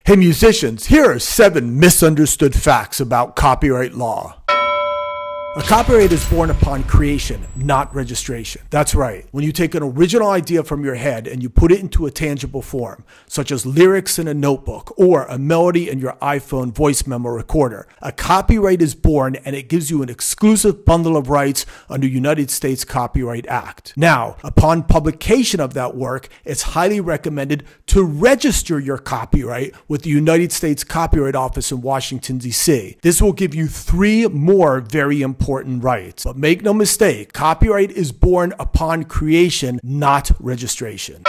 Hey musicians, here are 7 misunderstood facts about copyright law. A copyright is born upon creation, not registration. That's right. When you take an original idea from your head and you put it into a tangible form, such as lyrics in a notebook or a melody in your iPhone voice memo recorder, a copyright is born and it gives you an exclusive bundle of rights under United States Copyright Act. Now, upon publication of that work, it's highly recommended to register your copyright with the United States Copyright Office in Washington, D.C. This will give you 3 more very important rights. But make no mistake, copyright is born upon creation, not registration.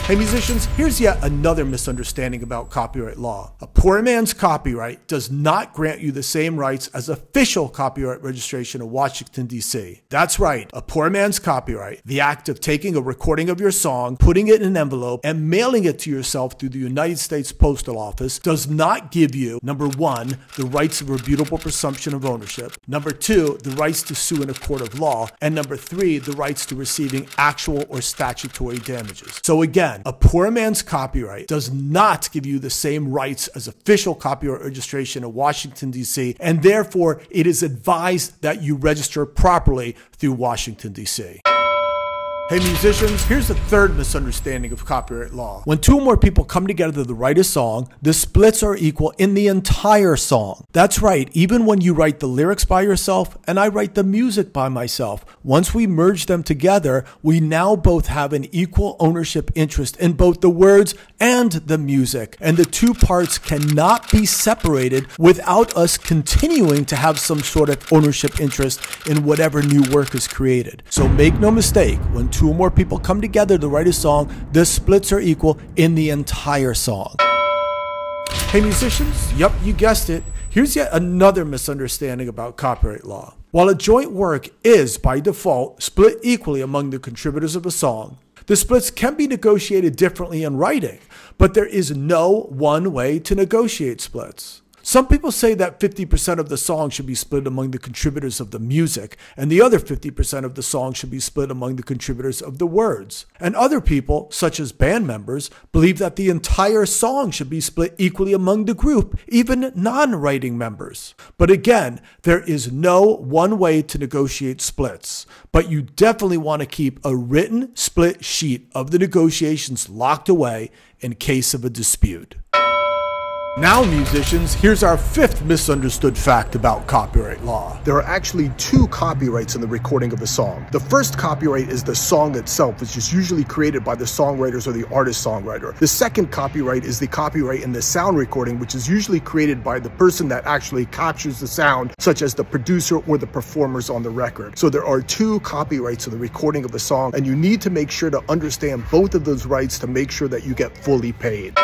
Hey musicians, here's yet another misunderstanding about copyright law. A poor man's copyright does not grant you the same rights as official copyright registration in Washington, D.C. That's right, a poor man's copyright, the act of taking a recording of your song, putting it in an envelope, and mailing it to yourself through the United States Postal Office, does not give you, number 1, the rights of irrefutable presumption of ownership, number 2, the rights to sue in a court of law, and number 3, the rights to receiving actual or statutory damages. So again, a poor man's copyright does not give you the same rights as official copyright registration in Washington, D.C., and therefore it is advised that you register properly through Washington, D.C. Hey musicians, here's the 3rd misunderstanding of copyright law. When 2 or more people come together to write a song, the splits are equal in the entire song. That's right, even when you write the lyrics by yourself and I write the music by myself, once we merge them together, we now both have an equal ownership interest in both the words and the music. And the 2 parts cannot be separated without us continuing to have some sort of ownership interest in whatever new work is created. So make no mistake, when 2 or more people come together to write a song, the splits are equal in the entire song. Hey musicians, yep, you guessed it. Here's yet another misunderstanding about copyright law. While a joint work is, by default, split equally among the contributors of a song, the splits can be negotiated differently in writing, but there is no one way to negotiate splits. Some people say that 50% of the song should be split among the contributors of the music, and the other 50% of the song should be split among the contributors of the words. And other people, such as band members, believe that the entire song should be split equally among the group, even non-writing members. But again, there is no one way to negotiate splits, but you definitely want to keep a written split sheet of the negotiations locked away in case of a dispute. Now musicians, here's our 5th misunderstood fact about copyright law. There are actually 2 copyrights in the recording of a song. The first copyright is the song itself, which is usually created by the songwriters or the artist-songwriter. The second copyright is the copyright in the sound recording, which is usually created by the person that actually captures the sound, such as the producer or the performers on the record. So there are 2 copyrights in the recording of a song, and you need to make sure to understand both of those rights to make sure that you get fully paid.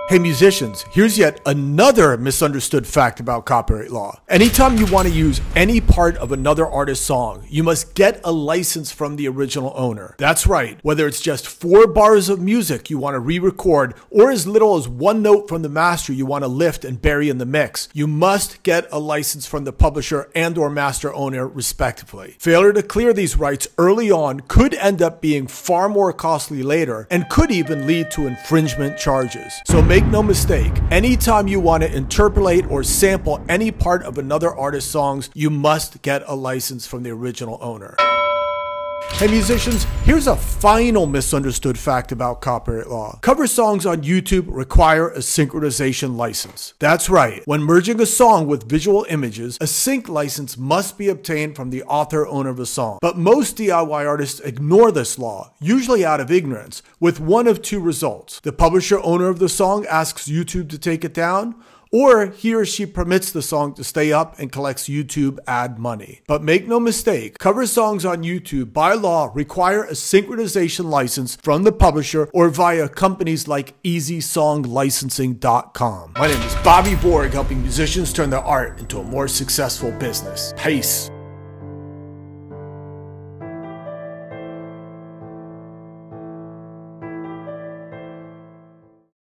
Hey musicians, here's yet another misunderstood fact about copyright law. Anytime you want to use any part of another artist's song, you must get a license from the original owner. That's right, whether it's just 4 bars of music you want to re-record, or as little as 1 note from the master you want to lift and bury in the mix, you must get a license from the publisher and or master owner respectively. Failure to clear these rights early on could end up being far more costly later, and could even lead to infringement charges. So make no mistake, anytime you want to interpolate or sample any part of another artist's songs, you must get a license from the original owner. Hey musicians, here's a final misunderstood fact about copyright law. Cover songs on YouTube require a synchronization license. That's right, when merging a song with visual images, a sync license must be obtained from the author-owner of a song. But most DIY artists ignore this law, usually out of ignorance, with one of 2 results. The publisher-owner of the song asks YouTube to take it down, or he or she permits the song to stay up and collects YouTube ad money. But make no mistake, cover songs on YouTube by law require a synchronization license from the publisher or via companies like EasySongLicensing.com. My name is Bobby Borg, helping musicians turn their art into a more successful business. Peace.